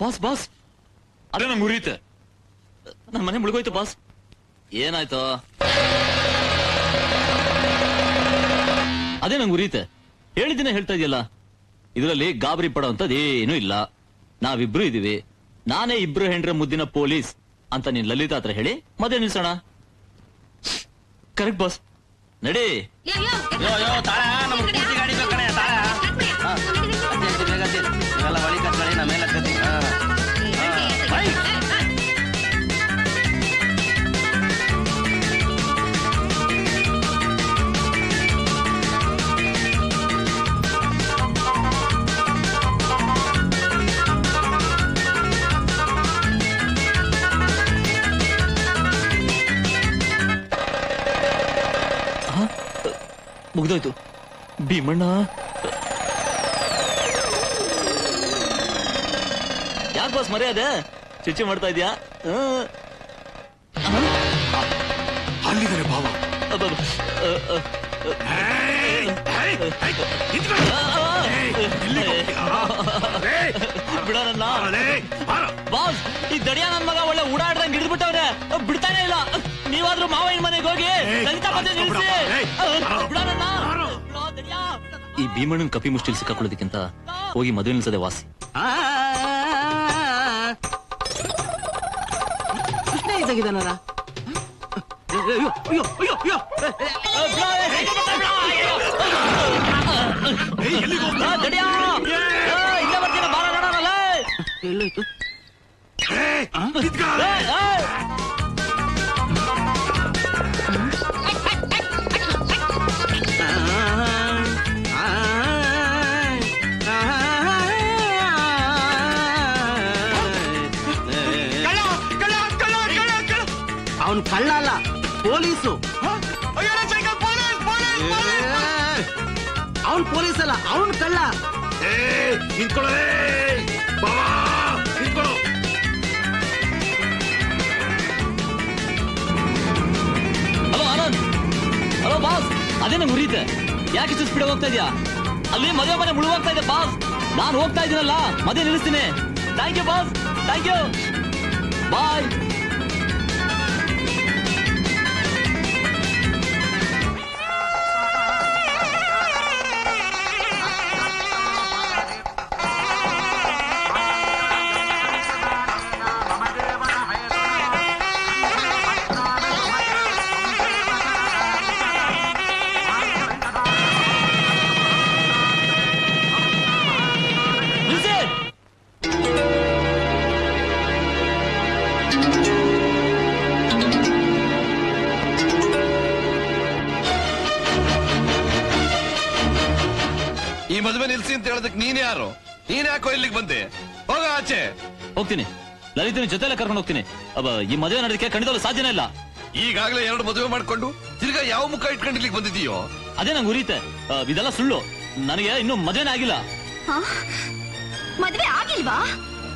Boss boss ಅದೇ ನಂಗೆ ಉರಿಯುತ್ತೆ. ನನ್ನ ಮನೆ ಮುಳುಗೋಯ್ತು ಬಾಸ್. ಏನಾಯ್ತು? ಅದೇ ನಂಗೆ ಉರಿಯುತ್ತೆ. ಹೇಳಿದ್ದೀನಿ ಹೇಳ್ತಾ ಇದೆಯಲ್ಲ, ಇದರಲ್ಲಿ ಗಾಬರಿ ಪಡೋ ಅಂತದ್ ಏನೂ ಇಲ್ಲ. ನಾವಿಬ್ರು ಇದೀವಿ. ನಾನೇ ಇಬ್ರು ಹೆಂಡ್ರ ಮುದ್ದಿನ ಪೊಲೀಸ್ ಅಂತ ನೀನ್ ಲಲಿತಾ ಹತ್ರ ಹೇಳಿ ಮದುವೆ ನಿಲ್ಸೋಣ. ಕರೆಕ್ಟ್ ಬಾಸ್, ನಡಿ. ಮುಗ್ದೋಯ್ತು. ಭೀಮಣ್ಣ ಯಾಕೆ ಬಾಸ್ ಮರ್ಯಾದೆ ಚುಚ್ಚಿ ಮಾಡ್ತಾ ಇದ್ಯಾ? ಅಲ್ಲಿದ್ದಾರೆ ಭಾವ. ಬಿಡೋಣ ಬಾಸ್. ಈ ದಡಿಯ ನನ್ ಮಗ ಒಳ್ಳೆ ಓಡಾಡ್ದಂಗ್ ಹಿಡಿದ್ಬಿಟ್ಟವ್ರೆ, ಬಿಡ್ತಾನೆ ಇಲ್ಲ. ನೀವಾದ್ರೂ ಮಾವನ ಮನೆಗೆ ಹೋಗಿ ಲಲಿತಾ ಮದುವೆ ನಿಲ್ಸಿ. ಬಿಡೋಣ. ಈ ಭೀಮಣ್ಣನ ಕಪಿ ಮುಷ್ಟಿಲ್ ಸಿಕ್ಕಾಕೊಳ್ಳೋದಕ್ಕಿಂತ ಹೋಗಿ ಮದುವೆ ನಿಲ್ಸದೆ ವಾಸಿ. ಕೃಷ್ಣ ಇದ್ದಾಗಿದ್ದಾನಲ್ಲ. ಇಲ್ಲೇ ಬರ್ತೀನ ಬಾರ ನೋಡೋಣಲ್ಲ. ಎಲ್ಲೋಯ್ತು? ಅವನ್ ಕಳ್ಳ ಅಲ್ಲ, ಪೊಲೀಸು. ಅವನ್ ಪೊಲೀಸ್ ಅಲ್ಲ, ಅವನ್ ಕಳ್ಳ. ಹಲೋ ಆನಂದ್. Hello boss. ಅದೇ ನಂಗೆ ಉರಿಯುತ್ತೆ. ಯಾಕೆ ಇಷ್ಟು ಸ್ಪೀಡ್ ಹೋಗ್ತಾ ಇದೆಯಾ? ಅಲ್ಲಿ ಮದುವೆ ಮನೆ ಮುಳುಗೋಗ್ತಾ ಇದೆ ಬಾಸ್. ನಾನು ಹೋಗ್ತಾ ಇದ್ದೀನಲ್ಲ, ಮದುವೆ ನಿಲ್ಲಿಸ್ತೀನಿ. Thank you boss, thank you. Bye. ಈ ಮದುವೆ ನಿಲ್ಸಿ ಅಂತ ಹೇಳೋದಕ್ಕೆ ನೀನ್ ಯಾರು? ನೀನ್ ಯಾಕೋ ಇಲ್ಲಿಗೆ ಬಂದೆ? ಹೋಗ ಆಚೆ. ಹೋಗ್ತೀನಿ, ಲಲಿತನ ಜೊತೆಲ್ಲ ಕರ್ಕೊಂಡು ಹೋಗ್ತೀನಿ. ಈ ಮದುವೆ ನಡೆದಕ್ಕೆ ಖಂಡಿತವೂ ಸಾಧ್ಯನೇ ಇಲ್ಲ. ಈಗಾಗಲೇ 2 ಮದುವೆ ಮಾಡ್ಕೊಂಡು ತಿರ್ಗಾ ಯಾವ ಮುಖ ಇಟ್ಕೊಂಡು ಇಲ್ಲಿಗೆ ಬಂದಿದೀಯೋ? ಅದೇ ನಂಗೆ ಉರಿಯುತ್ತೆ. ಇದೆಲ್ಲ ಸುಳ್ಳು. ನನಗೆ ಇನ್ನೂ ಮದುವೆನೇ ಆಗಿಲ್ಲ. ಮದುವೆ ಆಗಿಲ್ವಾ?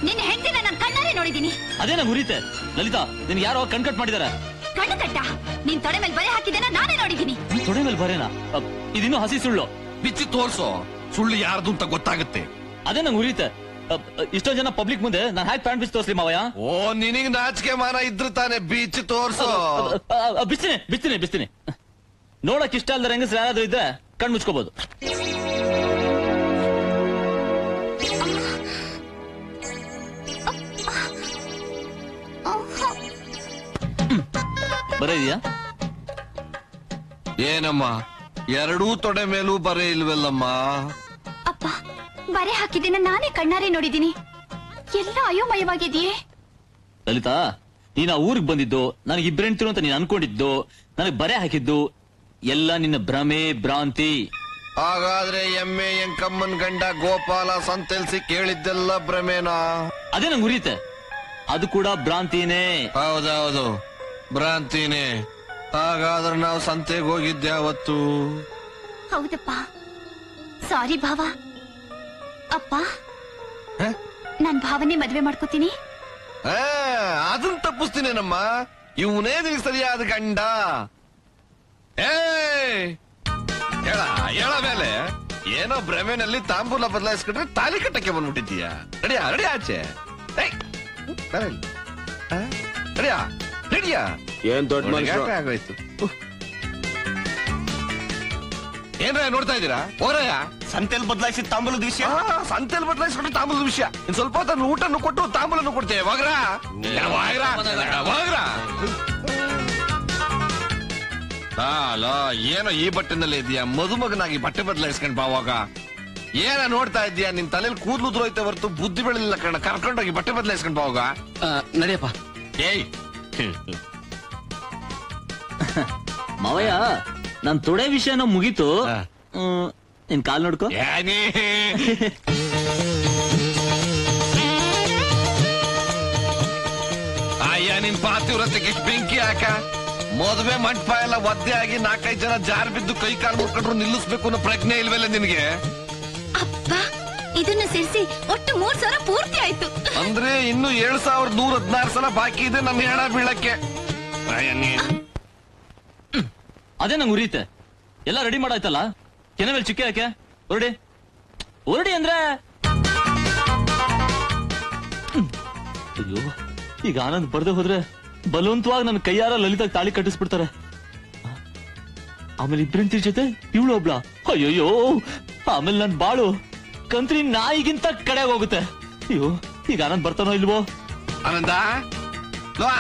ನಿನ್ನ ಹೆಂಡತಿನ ನಾನು ಕಣ್ಣಾರೆ ನೋಡಿದೀನಿ. ಅದೇ ನಂಗೆ ಉರಿಯುತ್ತೆ. ಲಲಿತಾ, ನಿನ್ಗೆ ಯಾರೋ ಕಣ್ಕಟ್ ಮಾಡಿದಾರೆ. ಕಣ್ಣು ಕಟ್ಟ? ನಿನ್ ತೊಡೆ ಮೇಲೆ ಬರೆ ಹಾಕಿದ್ದೇನ ನಾನೇ ನೋಡಿದೀನಿ. ತೊಡೆ ಮೇಲೆ ಬರೇನಾ? ಇದಿನ್ನೂ ಹಸಿ ಸುಳ್ಳು. ಬಿಚ್ಚಿ ತೋರ್ಸೋ, ಸುಳ್ಳು ಯಾರ್ದು ಅಂತ ಗೊತ್ತಾಗುತ್ತೆ. ಅದೇ ನಂಗೆ ಉರಿಯುತ್ತೆ. ಇಷ್ಟೊಂದು ಜನ ಪಬ್ಲಿಕ್ ಮುಂದೆ ನಾನು ಹ್ಯಾಕ್ ಪ್ಯಾಂಟ್ ಬಿಚ್ಚಿ ತೋರ್ಸ್ಲಿ ಮಾವಯ್ಯ? ಓ, ನಿನಗ್ ನಾಚಿಕೆ ಮಾನ ಇದ್ರೆ ತಾನೆ ಬಿಚ್ಚಿ ತೋರ್ಸೋ. ಬಿಸ್ತೀನಿ ಬಿಸ್ತೀನಿ ಬಿಸ್ತೀನಿ. ನೋಡಕ್ ಇಷ್ಟ ಅಲ್ದ ಹೆಂಗಸ್ರು ಯಾರಾದ್ರೂ ಇದ್ರೆ ಕಣ್ ಮುಚ್ಕೋಬಹುದು. ಬರೇ ಇದೆಯಾ? ಏನಮ್ಮ, 2 ತೊಡೆ ಮೇಲೂ ಬರೇ ಇಲ್ವಲ್ಲಮ್ಮ? ಅಪ್ಪ, ಬರೆ ಹಾಕಿದ್ದೇನ ನಾನೇ ಕಣ್ಣಾರೆ ನೋಡಿದೀನಿ. ಎಲ್ಲ ಅಯೋಮಯವಾಗಿದೆಯೇ? ಲಲಿತಾ, ನೀನ್ ಆ ಊರಿಗೆ ಬಂದಿದ್ದು, ನನಗೆ ಇಬ್ಬರು ಹೆಂಡ್ತಿರು ಅಂತ ನೀನ್ ಅನ್ಕೊಂಡಿದ್ದು, ನನಗೆ ಬರೆ ಹಾಕಿದ್ದು ಎಲ್ಲ ನಿನ್ನ ಭ್ರಮೆ ಭ್ರಾಂತಿ. ಹಾಗಾದ್ರೆ ಎಮ್ಮೆ ಎಂಕಮ್ಮನ್ ಗಂಡ ಗೋಪಾಲ ಸಂತೆಲ್ಸಿ ಕೇಳಿದ್ದೆಲ್ಲ ಭ್ರಮೇನಾ? ಅದೇ ನಂಗೆ ಉರಿಯುತ್ತೆ. ಅದು ಕೂಡ ಭ್ರಾಂತಿನೇ. ಹೌದೌದು, ಭ್ರಾಂತಿನೇ. ಹಾಗಾದ್ರೆ ನಾವು ಸಂತೆಗೆ ಹೋಗಿದ್ದೆ ಅವತ್ತು. ಹೌದಪ್ಪ, ಸಾರಿ ಭಾವ. ಅಪ್ಪ, ನಾನ್ ಭಾವನೆ ಮದ್ವೆ ಮಾಡ್ಕೋತೀನಿ. ಅದನ್ನ ತಪ್ಪಿಸ್ತೀನೇನಮ್ಮ. ಇವನೇ ನಿನಗೆ ಸರಿಯಾದ ಗಂಡ. ಹೇಳ ಮೇಲೆ ಏನೋ ಭ್ರಮೆನಲ್ಲಿ ತಾಂಬೂಲ ಬದಲಾಯಿಸ್ಕೊಂಡ್ರೆ ತಾಲಿ ಕಟ್ಟಕ್ಕೆ ಬಂದ್ಬಿಟ್ಟಿದ್ದೀಯ. ರೆಡಿ ಆಚೆ. ರೆಡಿಯಾ ರೆಡಿಯಾ ಏನ್ ದೊಡ್ಡ ಮನುಷ್ಯ ಆಗೋಯ್ತು. ಏನ್ರ ನೋಡ್ತಾ ಇದ್ದೀರಾ? ಹೋರಯ್ಯ, ಸಂತೆಲ್ ಬದಲಾಯಿಸಿದ ತಾಂಬೂಲದ ವಿಷಯ ಸಂತೆಲ್ ಬದಲಾಯಿಸ್ಕೊಂಡು ತಾಂಬೂಲದ ವಿಷಯ. ಇನ್ ಸ್ವಲ್ಪ ಹೊತ್ತು ಊಟನ್ನು ಕೊಟ್ಟು ತಾಂಬೂಲನ್ನು ಕೊಡ್ತೇವೆ. ಹೋಗ್ರ ಏನೋ ಈ ಬಟ್ಟೆನಲ್ಲಿ ಇದೆಯಾ? ಮದುಮಗನಾಗಿ ಬಟ್ಟೆ ಬದಲಾಯಿಸ್ಕೊಂಡ್ ಬಾವಾಗ ಏನ ನೋಡ್ತಾ ಇದೀಯಾ? ನಿನ್ ತಲೆಯಲ್ಲಿ ಕೂದಲು ಉದ್ರೋಯ್ತೆ ಹೊರತು ಬುದ್ಧಿ ಬೆಳಿಲ್ಲ ಕಣ. ಕರ್ಕೊಂಡೋಗಿ ಬಟ್ಟೆ ಬದಲಾಯಿಸ್ಕೊಂಡ್ ಬಾವಾಗ. ನಡಿಯಪ್ಪ. ಏಯ್ ಮಾವಯ್ಯ, ನನ್ ತೊಡೆ ವಿಷಯನ ಮುಗೀತು. ನಿನ್ ಕಾಲ್ ನೋಡ್ಕೋ. ಅಯ್ಯ, ನಿನ್ ಪಾತಿವ್ರತೆಗೆ ಎಷ್ಟು ಬೆಂಕಿ ಹಾಕ. ಮದುವೆ ಮಂಟಪ ಎಲ್ಲ ಒದ್ದೆ ಆಗಿ 4-5 ಜನ ಜಾರ್ ಬಿದ್ದು ಕೈ ಕಾಲು ಮುಟ್ಕೊಂಡ್ರು ನಿಲ್ಲಿಸ್ಬೇಕು ಅನ್ನೋ ಪ್ರಜ್ಞೆ ಇಲ್ವಲ್ಲ ನಿನ್ಗೆ? ಅಪ್ಪ, ಇದನ್ನ ಸೇರಿಸಿ ಒಟ್ಟು 3,000 ಪೂರ್ತಿ ಆಯ್ತು. ಅಂದ್ರೆ ಇನ್ನು 7,116 ಸಲ ಬಾಕಿ ಇದೆ ನನ್ನ ಹೆಣ ಬೀಳಕ್ಕೆ. ಅದೇ ನಂಗೆ ಉರಿಯುತ್ತೆ. ಎಲ್ಲ ರೆಡಿ ಮಾಡಾಯ್ತಲ್ಲ, ಕೆನೆ ಮೇಲೆ ಚಿಕ್ಕ ಯಾಕೆ? ಹೊರಡಿ ಹೊರಡಿ ಅಂದ್ರೆ. ಅಯ್ಯೋ, ಈಗ ಆನಂದ್ ಬರ್ದೆ ಹೋದ್ರೆ ಬಲವಂತವಾಗಿ ನನ್ನ ಕೈಯಾರ ಲಲಿತಾಗ ತಾಳಿ ಕಟ್ಟಿಸ್ಬಿಡ್ತಾರೆ. ಆಮೇಲೆ ಇಬ್ಬರಿಂತಿ ಜೊತೆ ಇವಳು ಒಬ್ಳ. ಅಯ್ಯೋಯ್ಯೋ, ಆಮೇಲೆ ನನ್ ಬಾಳು ಕಂತ್ರಿ ನಾಯಿಗಿಂತ ಕಡೆಗೆ ಹೋಗುತ್ತೆ. ಅಯ್ಯೋ, ಈಗ ಆನಂದ್ ಬರ್ತಾನೋ ಇಲ್ವೋ? ಆನಂದ,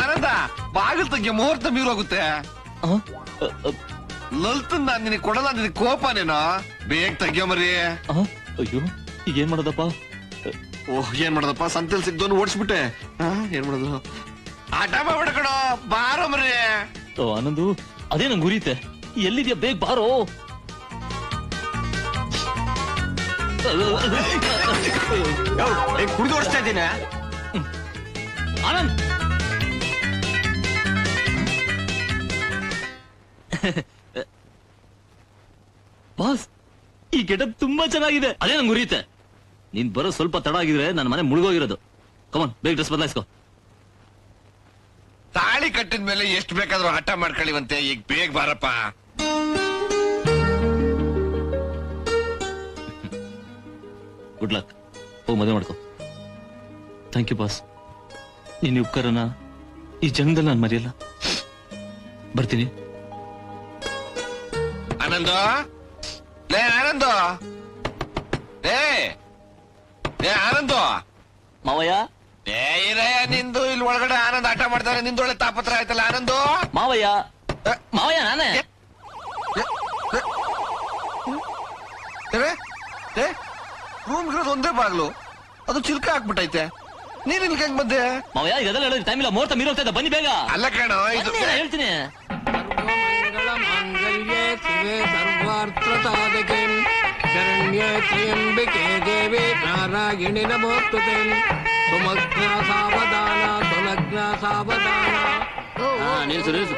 ಆನಂದ, ಬಾಗಿಲು ತೆಗಿಯ, ಮುಹೂರ್ತ ಮೀರೋಗುತ್ತೆ. ಲಲ್ತನ್ ನಾನ್ ನಿನಗೆ ಕೊಡಲ್ಲ, ನಿನಗೆ ಕೋಪನೇನೋ? ಬೇಗ ತೆಗಿಯೋ ಮರಿ. ಅಯ್ಯೋ, ಈಗ ಏನ್ ಮಾಡೋದಪ್ಪ? ಓಹ್, ಏನ್ ಮಾಡೋದಪ್ಪ? ಸಂತೆಲ್ ಸಿಗ್ದೋನು ಓಡಿಸ್ಬಿಟ್ಟೆ. ಏನ್ ಮಾಡೋದು? ಆಟ ಮಾಡ್ಬಿಡ, ಬಾರೋ ಮರಿ. ಆನಂದು, ಅದೇ ನಂಗೆ ಉರಿಯುತ್ತೆ. ಎಲ್ಲಿದ್ಯಾ? ಬೇಗ ಬಾರೋ. ಕುಡಿದು ಓಡಿಸ್ತಾ ಇದ್ದೀನಿ. ಆನಂದ್, ಬಾಸ್, ಈ ಗೆಟಪ್ ತುಂಬಾ ಚೆನ್ನಾಗಿದೆ. ಅದೇ ನಂಗೆ ಉರಿಯುತ್ತೆ. ನೀನ್ ಬರೋ ಸ್ವಲ್ಪ ತಡ ಆಗಿದ್ರೆ ನನ್ನ ಮನೆ ಮುಳುಗೋಗಿರೋದು. ಕಮಾನ್, ಬೇಗ ಡ್ರೆಸ್ ಬದಲಾಯಿಸ್ಕೋ. ತಾಳಿ ಕಟ್ಟಿದ ಮೇಲೆ ಎಷ್ಟು ಬೇಕಾದ್ರೂ ಹಠ ಮಾಡ್ಕೊಳ್ಳಿವಂತೆ. ಈಗ ಬೇಗ ಬಾರಪ್ಪ. Good luck. ಹೋಗಿ ಮದುವೆ ಮಾಡ್ಕೋ. Thank you boss. ನಿನ್ನ ಉಪಕಾರನ ಈ ಜನ್ಮದಲ್ಲಿ ನಾನು ಮರೆಯಲ್ಲ. ಬರ್ತೀನಿ. ಆನಂದ, ಲೇ ಆನಂದ, ಲೇ ಆನಂದ. ಮಾವಯ್ಯ, ಇರಯ್ಯ, ನಿಂದು ಇಲ್ಲಿ ಒಳಗಡೆ ಆನಂದ್ ಆಟ ಮಾಡ್ತಾರೆ. ನಿಂದೊಳ್ಳೆ ತಾಪತ್ರ ಆಯ್ತಲ್ಲ ಆನಂದು. ಮಾವಯ್ಯ, ಮಾವಯ್ಯ ನಾನೇ. ರೂಮ್ ಇರೋದು ಒಂದೇ ಬಾಗ್ಲು, ಅದು ಚಿಲ್ಕ ಹಾಕ್ಬಿಟ್ಟೈತೆ. ನೀನ್ ಇಲ್ಲಿ ಹೆಂಗ್ ಬಂದೆ? ಮಾವಯ್ಯ, ಇದೆಲ್ಲ ಹೇಳೋದು ಟೈಮ್ ಇಲ್ಲ. ಮುಹೂರ್ತ ಮೀರೋಗ್ತಾ ಇದೆ, ಬನ್ನಿ ಬೇಗ. ಅಲ್ಲ ಕಣೋ, ಇದು ಹೇಳ್ತೀನಿ. ಶರಣ್ಯೇ ತ್ರ್ಯಂಬಿಕೆ ದೇವಿ ನಾರಾಯಣಿ ನಮೋಸ್ತುತೆ. ಸುಮಗ್ನ ಸಾವಧಾನ, ಸುಲಗ್ನ ಸಾವಧಾನ. ನಿಲ್ಸು ನಿಲ್ಸು.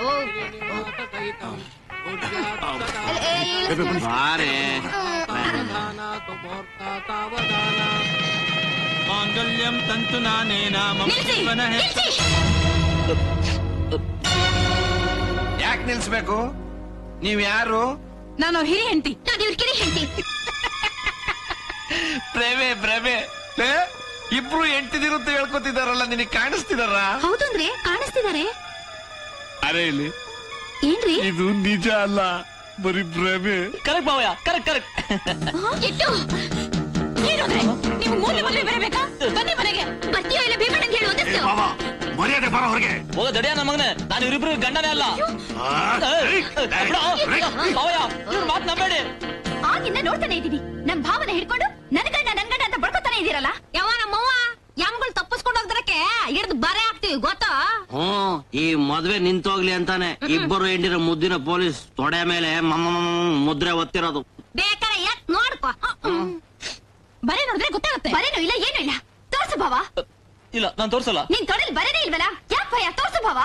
ಮಾಂಗಲ್ಯಂ ತಂತು ನಾನೇನ ಮಮ ಜೀವನ ಹೇ. ಯಾಕೆ ನಿಲ್ಸ್ಬೇಕು? ನೀವ್ ಯಾರು? ನಾನು ಅವ್ರ ಹಿರಿ ಹೆಂಡತಿ. ನಾನು ಇವ್ರ ಕಿರಿ ಹೆಂಡತಿ. ಪ್ರೇಮೆ ಪ್ರೇಮೆ. ಇಬ್ರು ಹೆಂಡತಿದಿರುತ್ತೆ ಹೇಳ್ಕೊತಿದಾರಲ್ಲ, ನಿನಗೆ ಕಾಣಿಸ್ತಿದಾರ? ಹೌದಂದ್ರೆ ಕಾಣಿಸ್ತಿದ್ದಾರೆ. ಅರೆ ಇಲ್ಲಿ ಏನ್ರಿ ಇದು? ನಿಜ ಅಲ್ಲ, ಬರೀ ಪ್ರೇಮೆ. ಕರೆಕ್ಟ್ ಮಾವಯ್ಯ, ಕರೆಕ್ಟ್ ಕರೆಕ್ಟ್. ಎಟ್ಟು ಏನಂದ್ರೆ ನೀವು ಮೂಲೆ ಮೂಲೆ ಬರಬೇಕಾ? ಬನ್ನಿ ಮನೆಗೆ. ಬರ್ತೀಯೋ ಇಲ್ಲ ಭೀಮಣ್ಣಂಗೆ ಹೇಳು ಒಂದಷ್ಟು. ಮರ್ಯಾದೆ ಬರೋ ಹೊರಗೆ. ಹೋಗ ದಡಿಯ ನನ್ನ ಮಗನೇ, ನಾನು ಇವರಿಬ್ರು ಗಂಡನೇ ಅಲ್ಲ. ಮಾವಯ್ಯ, ಇವ್ರ ಮಾತು ನಂಬೇಡಿ. ಆಗಿಂದ ನೋಡ್ತಾನೆ ಇದ್ದೀನಿ. ನಮ್ ಭಾವನ ಹಿಡ್ಕೊಂಡು ನನ್ ಗಂಡ ಅಂತ ಬಡ್ಕೊತಾನೆ ಇದೀರಲ್ಲ. ಯಾವ ನಮ್ಮವ್ವ ಯಮ್ಗಳು ತಪ್ಪಿಸ್ಕೊಂಡು ಹೋಗ್ದರಕ್ಕೆ ಹಿಡಿದು ಬರೆ ಹಾಕ್ತಿವಿ ಗೊತ್ತಾ? ಈ ಮದ್ವೆ ನಿಂತೋಗ್ಲಿ ಅಂತಾನೆ ಇಬ್ಬರು ಹೆಂಡಿರ ಮುದ್ದಿನ ಪೊಲೀಸ್ ತೊಡೆ ಮೇಲೆ ಮುದ್ರೆ ಒತ್ತಿರೋದು. ಬೇಕಾರೆ ಯಾಕೆ ನೋಡ್ಕೊ. ಬರೆ ನೋಡಿದ್ರೆ ಗೊತ್ತಾಗುತ್ತೆ. ಬರೇನು ಇಲ್ಲ, ಏನು ಇಲ್ಲ. ತೋರ್ಸು ಭಾವ. ಇಲ್ಲ, ನಾನ್ ತೋರ್ಸಲ್ಲ. ನೀನ್ ತೊಡೆಲ್ ಬರೇನೇ ಇಲ್ವಲ್ಲ, ಯಾಕೆ ಭಯ? ತೋರ್ಸು ಭಾವ.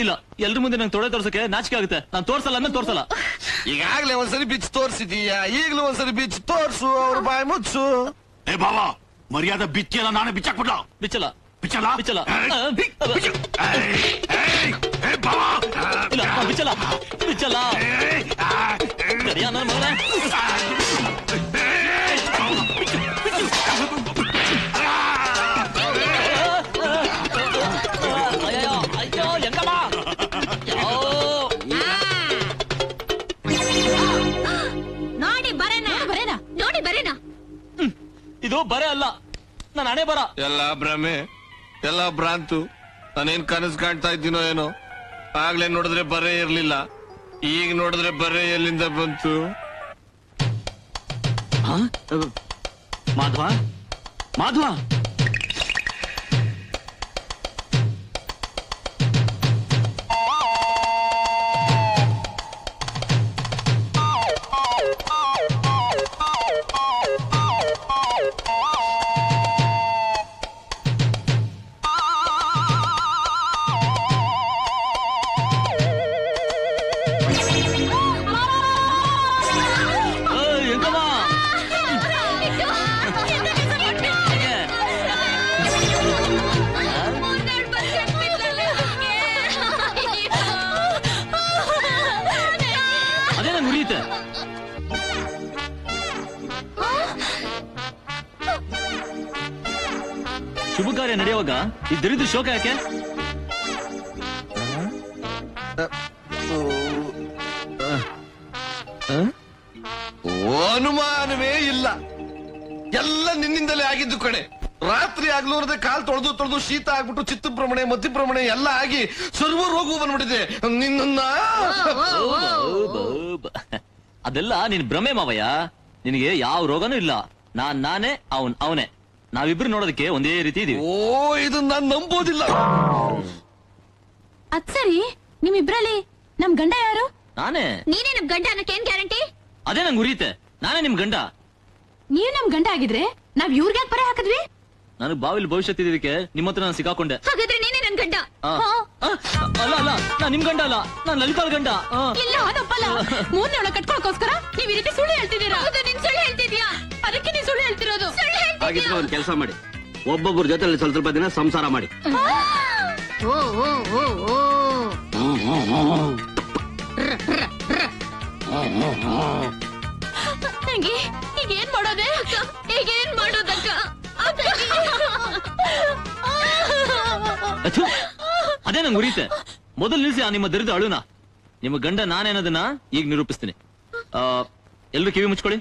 ಇಲ್ಲ, ಎಲ್ರ ಮುಂದೆ ನಂಗೆ ತೊಡೆ ತೋರ್ಸಕ್ಕೆ ನಾಚಿಕೆ ಆಗುತ್ತೆ. ನಾನ್ ತೋರ್ಸಲ್ಲ ಅಂದ್ರೆ ತೋರ್ಸಲ್ಲ. ಈಗಾಗ್ಲೇ ಒಂದ್ಸರಿ ಬಿಚ್ಚಿ ತೋರ್ಸಿದೀಯಾ, ಈಗ್ಲೂ ಒಂದ್ಸರಿ ಬಿಚ್ಚಿ ತೋರ್ಸು. ಅವ್ರ ಬಾಯಿ ಮುಚ್ಚು. ಏ ಬಾವ, ಮರ್ಯಾದೆ ಬಿಚ್ಚಲ್ಲ, ನಾನೇ ಬಿಚ್ಚಾಕ್ಬಿಡ್ಲ. ಬಿಚ್ಚಲ್ಲ ಬಿಚ್ಚಲ್ಲ ಬಿಚ್ಚಲ್ಲ. ಇಲ್ಲ, ಬಿಚ್ಚಲ್ಲ ಬಿಚ್ಚಲ್ಲ. ಸರಿಯಾ ನನ್ನ ಮಗನೇ? ಬರೇ ಅಲ್ಲ ನಾನು ಹಣೆ ಬರ. ಎಲ್ಲ ಭ್ರಮೆ, ಎಲ್ಲ ಭ್ರಾಂತು. ನಾನೇನ್ ಕನಸು ಕಾಣ್ತಾ ಇದ್ದೀನೋ ಏನೋ. ಆಗ್ಲೇ ನೋಡಿದ್ರೆ ಬರೇ ಇರ್ಲಿಲ್ಲ, ಈಗ ನೋಡಿದ್ರೆ ಬರೇ ಎಲ್ಲಿಂದ ಬಂತು? ಮಾಧವ, ಮಾಧವ, ಎಂಕಮ್ಮ ಅದೇ ನಂಗೆ ಉರಿಯುತ್ತೆ. ಶುಭ ಕಾರ್ಯ ನಡೆಯುವಾಗ ಈ ದರಿದ್ರ ಶೋಕ ಯಾಕೆ? ಅನುಮಾನವೇ ಇಲ್ಲ, ಎಲ್ಲ ನಿನ್ನಿಂದಲೇ ಆಗಿದ್ದು ಕಣೆ. ರಾತ್ರಿ ಆಗ್ಲೋರದೆ ಕಾಲ್ ತೊಳೆದು ಶೀತ ಆಗ್ಬಿಟ್ಟು ಚಿತ್ತಭ್ರಮಣೆ ಮತಿಭ್ರಮಣೆ ಎಲ್ಲ ಆಗಿ ಸರ್ವ ರೋಗವು ಬಂದ್ಬಿಟ್ಟಿದೆ ನಿನ್ನ. ಅದೆಲ್ಲ ನಿನ್ ಭ್ರಮೆ ಮಾವಯ್ಯ. ನಿನಗೆ ಯಾವ ರೋಗನೂ ಇಲ್ಲ. ನಾನೇ ಅವನೇ. ನಾವಿಬ್ರು ನೋಡೋದಕ್ಕೆ ಒಂದೇ ರೀತಿ ಇದೀವಿ. ಓ, ಇದು ನಾನ್ ನಂಬೋದಿಲ್ಲ. ಅದ್ ಸರಿ, ನಿಮ್ಮಿಬ್ರಲ್ಲಿ ನಮ್ ಗಂಡ ಯಾರು? ನಾನೇ. ನೀನೇ ನಮ್ ಗಂಡ ಅನ್ನಕ್ಕೆ ಏನ್ ಗ್ಯಾರಂಟಿ? ಅದೇ ನಂಗೆ ಉರಿಯುತ್ತೆ. ನಾನೇ ನಿಮ್ ಗಂಡ. ನೀವ್ ನಮ್ ಗಂಡ ಆಗಿದ್ರೆ ನಾವ್ ಇವ್ರಿಗೆ ಪರ ಹಾಕಿದ್ವಿ. ನನಗ್ ಬಾವಿಲ್ ಭವಿಷ್ಯತ್ ಇದಕ್ಕೆ ನಿಮ್ಮ ಹತ್ರ ನಾನು ಸಿಕ್ಕಾಕೊಂಡೆ. ಹಾಗಾದ್ರೆ ನೀನೇ ನನ್ ಗಂಡ. ಅಲ್ಲ ಅಲ್ಲ, ನಾನ್ ನಿಮ್ ಗಂಡ ಅಲ್ಲ, ನಾನ್ ಲಲಿತಾಳ್ ಗಂಡ. ಇಲ್ಲ, ಅದಪ್ಪಲ್ಲ. ಮೂರನೇ ಒಳ ಕಟ್ಕೊಳಕೋಸ್ಕರ ನೀವ್ ಈ ರೀತಿ ಸುಳ್ಳು ಹೇಳ್ತಿದ್ದೀರಾ. ಹೌದು, ನೀನ್ ಸುಳ್ಳು ಹೇಳ್ತಿದ್ಯಾ. ಅದಕ್ಕೆ ನೀನ್ ಸುಳ್ಳು ಹೇಳ್ತಿರೋದು. ಹಾಗಿದ್ರೆ ಒಂದ್ ಕೆಲಸ ಮಾಡಿ, ಒಬ್ಬೊಬ್ಬರ ಜೊತೆ ಸ್ವಲ್ಪ ದಿನ ಸಂಸಾರ ಮಾಡಿ. ಓ ಓ ಓ ಓ ಈಗ ಏನ್ ಮಾಡೋದೆ? ಈಗ ಏನ್ ಮಾಡೋದಕ್ಕ? ಅದೇ ನಂಗೆ ಉರಿಯುತ್ತೆ. ಮೊದಲು ನಿಲ್ಸಿ ಆ ನಿಮ್ಮ ದರಿದ್ರ ಅಳುನ. ನಿಮ್ಮ ಗಂಡ ನಾನೇನೋದನ್ನ ಈಗ ನಿರೂಪಿಸ್ತೀನಿ. ಎಲ್ರು ಕಿವಿ ಮುಚ್ಕೊಳ್ಳಿ.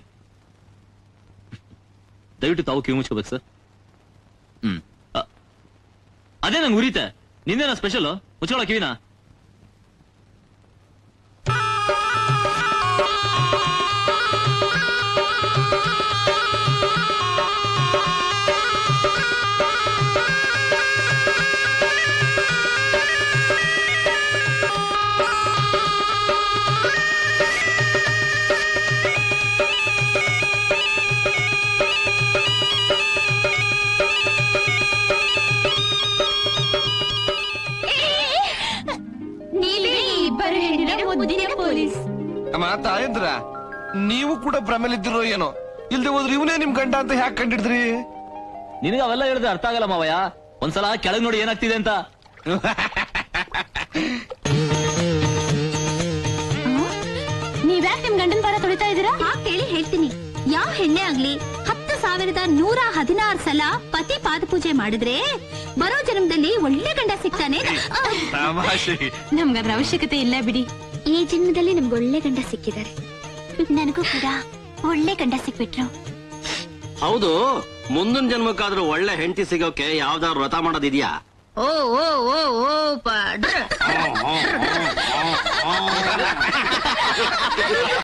ದಯವಿಟ್ಟು ತಾವು ಕಿವಿ ಮುಚ್ಕೋಬೇಕು ಸರ್. ಅದೇ ನಂಗೆ ಉರಿಯುತ್ತೆ. ನಿಂದೇನ ಸ್ಪೆಷಲ್? ಮುಚ್ಕೊಳ್ಳೋ ಕಿವಿನ. ಅಮ್ಮ ತಾಯಂದ್ರ, ನೀವು ಕೂಡ ಭ್ರಮೆಲಿದ್ದಿರೋ ಏನೋ. ಇಲ್ದೆ ಹೋದ್ರೆ ಇವನೇ ನಿಮ್ ಗಂಡ ಅಂತ ಹ್ಯಾಕ್ ಕಂಡಿಡಿದ್ರಿ? ನಿನಗೆ ಅವೆಲ್ಲ ಹೇಳಿದ್ರೆ ಅರ್ಥ ಆಗಲ್ಲ ಮಾವಯ್ಯ. ಒಂದ್ಸಲ ಕೆಳಗ್ ನೋಡಿ ಏನಾಗ್ತಿದೆ ಅಂತ. ನೀವ್ಯಾಕೆ ನಿಮ್ ಗಂಡನ್ ಪರ ತೊಳಿತಾ ಇದೀರಾ? ಕೇಳಿ ಹೇಳ್ತೀನಿ. ಯಾವ ಹೆಣ್ಣೆ ಆಗ್ಲಿ 10,116 ಸಲ ಪತಿ ಪಾದಪೂಜೆ ಮಾಡಿದ್ರೆ ಬರೋ ಜನ್ಮದಲ್ಲಿ ಒಳ್ಳೆ ಗಂಡ ಸಿಗ್ತಾನೆ. ನಮ್ಗದ್ರ ಅವಶ್ಯಕತೆ ಇಲ್ಲ ಬಿಡಿ. ಈ ಜನ್ಮದಲ್ಲಿ ನಮ್ಗೆ ಒಳ್ಳೆ ಗಂಡ ಸಿಕ್ಕಿದ್ದಾರೆ. ನನಗೂ ಕೂಡ ಒಳ್ಳೆ ಗಂಡ ಸಿಕ್ಬಿಟ್ರು. ಹೌದು, ಮುಂದಿನ ಜನ್ಮಕ್ಕಾದ್ರೂ ಒಳ್ಳೆ ಹೆಂಡತಿ ಸಿಗೋಕೆ ಯಾವ್ದಾದ್ರು ವ್ರತ ಮಾಡೋದಿದ್ಯಾ? ಓ ಓ ಓ ಓ ಪಡ್ರ